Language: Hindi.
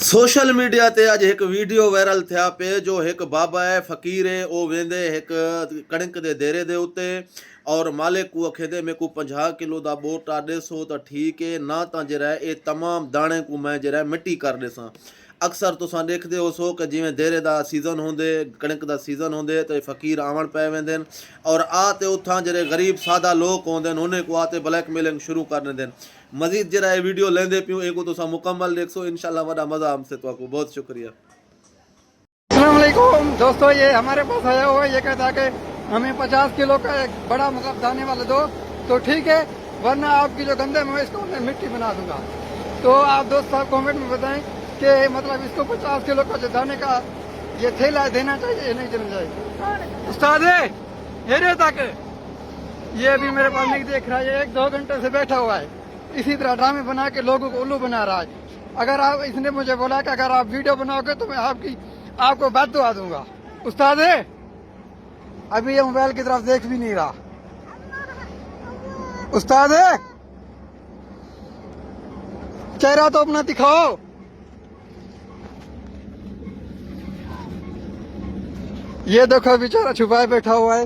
सोशल मीडिया ते अॼु हिकु वीडियो वायरल थिया पिए जो हिकु बाबा है फ़क़ीर है उहो वेंदे हिकु कणिक दे देरे दे उत्ते और मालिक उहो खेदे में को 50 किलो दा बोटा ॾिसो त ठीक है ना तां जरा ए तमाम दाणे को मैं जरा मिट्टी कर ॾिसां। अक्सर तुसां ॾेखदे हो कि जिवें देरे दा सीज़न होंदे कणिक दा सीज़न होंदे तो फ़क़ीर आवण पै वेंदे और ते उथां जरे गरीब सादा लोग होंदे उन्हें को आते ब्लैकमेलिंग शुरू कर दें। मजीद जरा ये वीडियो लेंदे पियूं एगो तुसां मुकम्मल देखसो इंशाल्लाह वॾा मज़ा हमसे तो आपको बहुत शुक्रिया। अस्सलाम वालेकुम दोस्तों, ये हमारे पास आया हुआ है, ये कहता है कि हमें 50 किलो का एक बड़ा मुकाम दाने वाला दो तो ठीक है, वरना आपकी जो गंदे में इसको मैं मिट्टी बना दूंगा। तो आप दोस्त साहब कमेंट में बताएं कि मतलब इसको 50 किलो का जो दाने का ये थैला देना चाहिए नहीं देना चाहिए। उस्ताद हेरे तक ये अभी मेरे पास नहीं देख रहा है, ये 1-2 घंटे से बैठा हुआ है, इसी तरह ड्रामे बना के लोगों को उल्लू बना रहा है। अगर आप इसने मुझे बोला कि अगर आप वीडियो बनाओगे तो मैं आपको बात दुआ दूंगा। उस्ताद अभी ये मोबाइल की तरफ देख भी नहीं रहा। उस्ताद चेहरा तो अपना दिखाओ। ये देखो बेचारा छुपाए बैठा हुआ है।